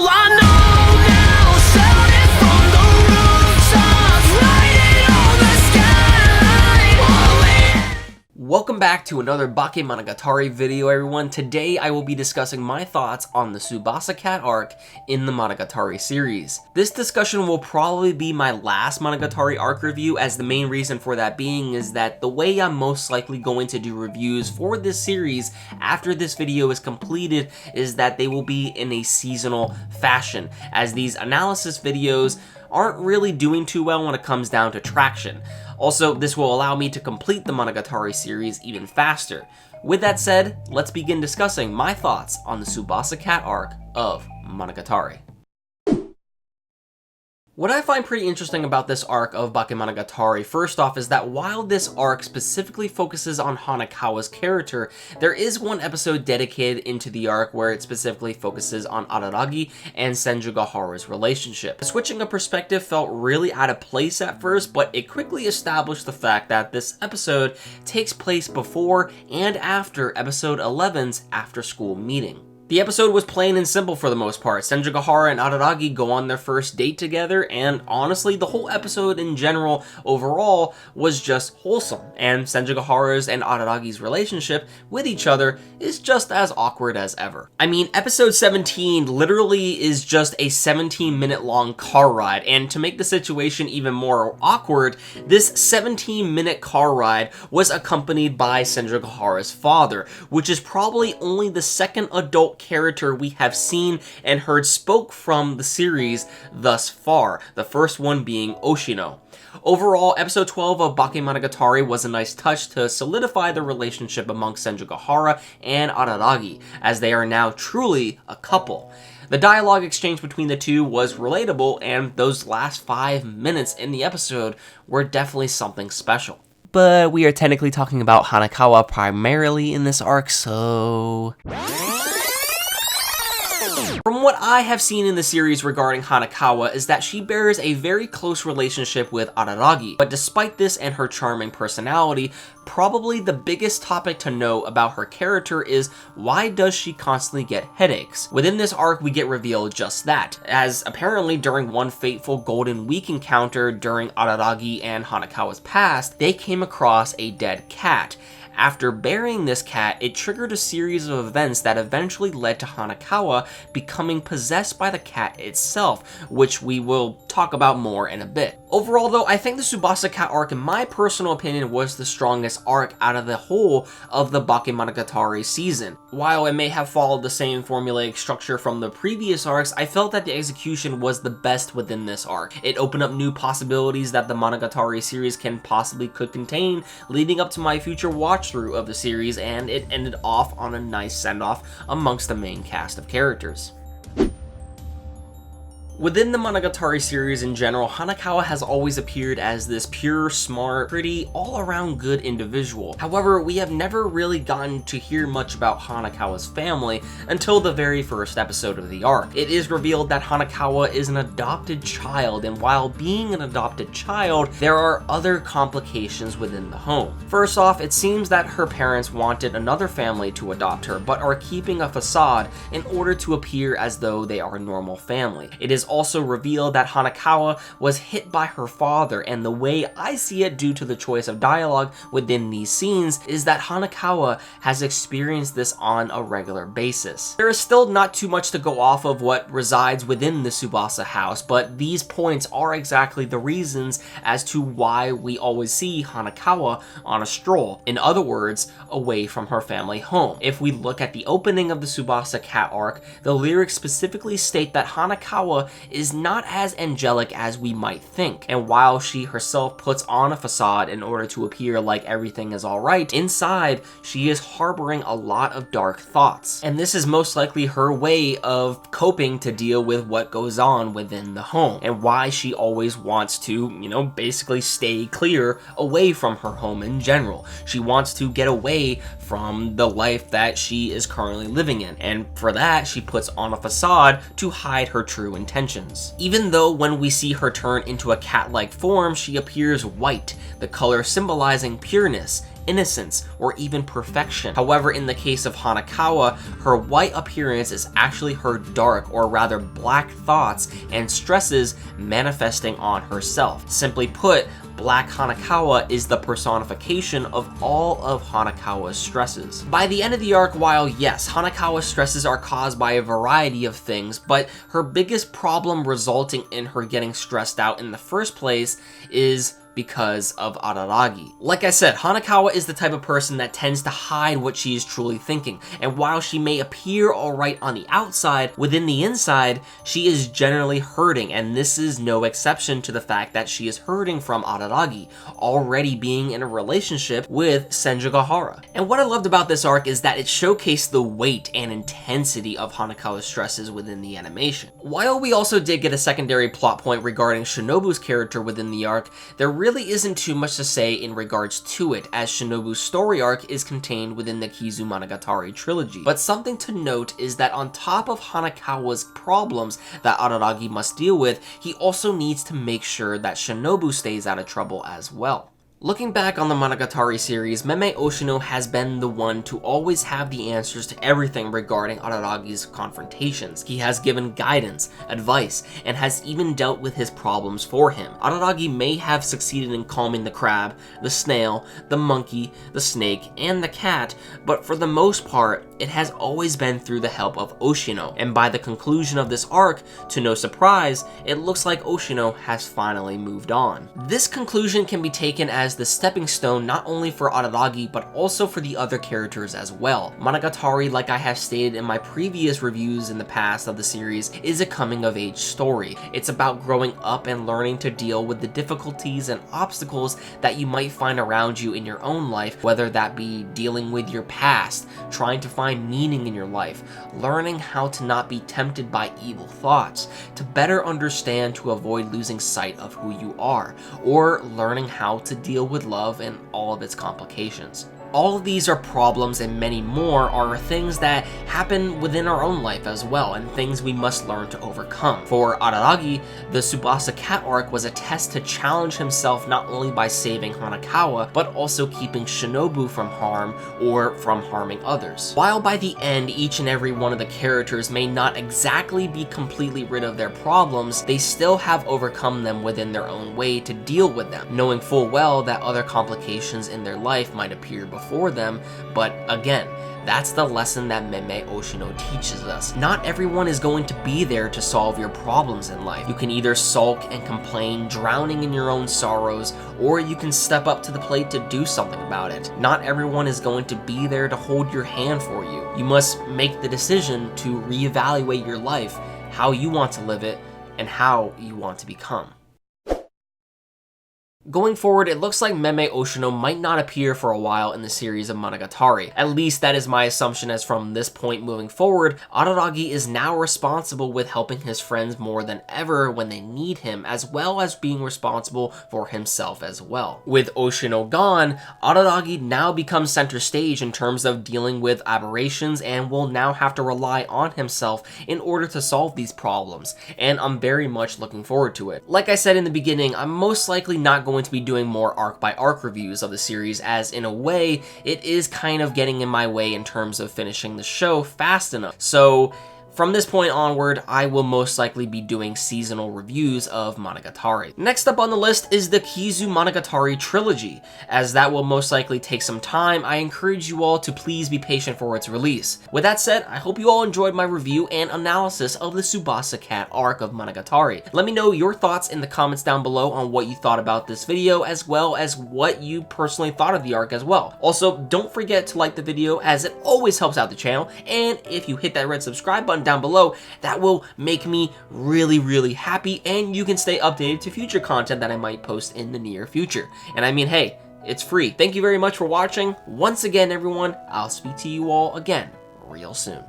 all I know now, shouting from the rooftops, writing on the skyline. Welcome back to another Bakemonogatari video, everyone. Today I will be discussing my thoughts on the Tsubasa Cat Arc in the Monogatari series. This discussion will probably be my last Monogatari arc review, as the main reason for that being is that the way I'm most likely going to do reviews for this series after this video is completed is that they will be in a seasonal fashion, as these analysis videos aren't really doing too well when it comes down to traction. Also, this will allow me to complete the Monogatari series even faster. With that said, let's begin discussing my thoughts on the Tsubasa Cat Arc of Monogatari. What I find pretty interesting about this arc of Bakemonogatari, first off, is that while this arc specifically focuses on Hanekawa's character, there is one episode dedicated into the arc where it specifically focuses on Araragi and Senjugahara's relationship. Switching of perspective felt really out of place at first, but it quickly established the fact that this episode takes place before and after episode 11's after-school meeting. The episode was plain and simple for the most part. Senjugahara and Araragi go on their first date together, and honestly, the whole episode in general, overall, was just wholesome. And Senjugahara's and Araragi's relationship with each other is just as awkward as ever. I mean, episode 17 literally is just a 17-minute long car ride, and to make the situation even more awkward, this 17-minute car ride was accompanied by Senjugahara's father, which is probably only the second adult character we have seen and heard spoke from the series thus far, the first one being Oshino. Overall, episode 12 of Bakemonogatari was a nice touch to solidify the relationship amongst Senjugahara and Araragi, as they are now truly a couple. The dialogue exchange between the two was relatable, and those last 5 minutes in the episode were definitely something special. But we are technically talking about Hanekawa primarily in this arc, so... From what I have seen in the series regarding Hanekawa is that she bears a very close relationship with Araragi, but despite this and her charming personality, probably the biggest topic to know about her character is why does she constantly get headaches? Within this arc, we get revealed just that, as apparently during one fateful Golden Week encounter during Araragi and Hanekawa's past, they came across a dead cat. After burying this cat, it triggered a series of events that eventually led to Hanekawa becoming possessed by the cat itself, which we will talk about more in a bit. Overall though, I think the Tsubasa Cat arc, in my personal opinion, was the strongest arc out of the whole of the Bakemonogatari season. While it may have followed the same formulaic structure from the previous arcs, I felt that the execution was the best within this arc. It opened up new possibilities that the Monogatari series could contain, leading up to my future watch through of the series, and it ended off on a nice send-off amongst the main cast of characters. Within the Monogatari series in general, Hanekawa has always appeared as this pure, smart, pretty, all-around good individual. However, we have never really gotten to hear much about Hanekawa's family until the very first episode of the arc. It is revealed that Hanekawa is an adopted child, and while being an adopted child, there are other complications within the home. First off, it seems that her parents wanted another family to adopt her, but are keeping a facade in order to appear as though they are a normal family. It is also revealed that Hanekawa was hit by her father, and the way I see it due to the choice of dialogue within these scenes is that Hanekawa has experienced this on a regular basis. There is still not too much to go off of what resides within the Tsubasa house, but these points are exactly the reasons as to why we always see Hanekawa on a stroll. In other words, away from her family home. If we look at the opening of the Tsubasa Cat arc, the lyrics specifically state that Hanekawa is not as angelic as we might think, and while she herself puts on a facade in order to appear like everything is alright, inside she is harboring a lot of dark thoughts, and this is most likely her way of coping to deal with what goes on within the home, and why she always wants to, basically stay clear away from her home in general. She wants to get away from the life that she is currently living in, and for that she puts on a facade to hide her true intentions. Even though when we see her turn into a cat-like form, she appears white, the color symbolizing pureness innocence, or even perfection. However, in the case of Hanekawa, her white appearance is actually her dark, or rather black thoughts and stresses manifesting on herself. Simply put, Black Hanekawa is the personification of all of Hanekawa's stresses. By the end of the arc, while yes, Hanekawa's stresses are caused by a variety of things, but her biggest problem resulting in her getting stressed out in the first place is because of Araragi. Like I said, Hanekawa is the type of person that tends to hide what she is truly thinking, and while she may appear alright on the outside, within the inside, she is generally hurting, and this is no exception to the fact that she is hurting from Araragi, already being in a relationship with Senjugahara. And what I loved about this arc is that it showcased the weight and intensity of Hanekawa's stresses within the animation. While we also did get a secondary plot point regarding Shinobu's character within the arc, there really isn't too much to say in regards to it, as Shinobu's story arc is contained within the Kizumonogatari trilogy. But something to note is that on top of Hanekawa's problems that Araragi must deal with, he also needs to make sure that Shinobu stays out of trouble as well. Looking back on the Monogatari series, Meme Oshino has been the one to always have the answers to everything regarding Araragi's confrontations. He has given guidance, advice, and has even dealt with his problems for him. Araragi may have succeeded in calming the crab, the snail, the monkey, the snake, and the cat, but for the most part, it has always been through the help of Oshino, and by the conclusion of this arc, to no surprise, it looks like Oshino has finally moved on. This conclusion can be taken as the stepping stone not only for Araragi but also for the other characters as well. Monogatari, like I have stated in my previous reviews in the past of the series, is a coming of age story. It's about growing up and learning to deal with the difficulties and obstacles that you might find around you in your own life, whether that be dealing with your past, trying to find meaning in your life, learning how to not be tempted by evil thoughts, to better understand to avoid losing sight of who you are, or learning how to deal with love and all of its complications. All of these are problems, and many more are things that happen within our own life as well, and things we must learn to overcome. For Araragi, the Tsubasa Cat Arc was a test to challenge himself not only by saving Hanekawa, but also keeping Shinobu from harm or from harming others. While by the end, each and every one of the characters may not exactly be completely rid of their problems, they still have overcome them within their own way to deal with them, knowing full well that other complications in their life might appear before them, but again, that's the lesson that Meme Oshino teaches us. Not everyone is going to be there to solve your problems in life. You can either sulk and complain, drowning in your own sorrows, or you can step up to the plate to do something about it. Not everyone is going to be there to hold your hand for you. You must make the decision to reevaluate your life, how you want to live it, and how you want to become. Going forward, it looks like Meme Oshino might not appear for a while in the series of Monogatari. At least that is my assumption, as from this point moving forward, Araragi is now responsible with helping his friends more than ever when they need him, as well as being responsible for himself as well. With Oshino gone, Araragi now becomes center stage in terms of dealing with aberrations and will now have to rely on himself in order to solve these problems, and I'm very much looking forward to it. Like I said in the beginning, I'm most likely not going to be doing more arc by arc reviews of the series, as in a way it is kind of getting in my way in terms of finishing the show fast enough. So from this point onward, I will most likely be doing seasonal reviews of Monogatari. Next up on the list is the Kizumonogatari trilogy. As that will most likely take some time, I encourage you all to please be patient for its release. With that said, I hope you all enjoyed my review and analysis of the Tsubasa Cat Arc of Monogatari. Let me know your thoughts in the comments down below on what you thought about this video, as well as what you personally thought of the arc as well. Also, don't forget to like the video, as it always helps out the channel, and if you hit that red subscribe button down below, that will make me really happy, and you can stay updated to future content that I might post in the near future. And I mean, hey, it's free. Thank you very much for watching. Once again, everyone, I'll speak to you all again real soon.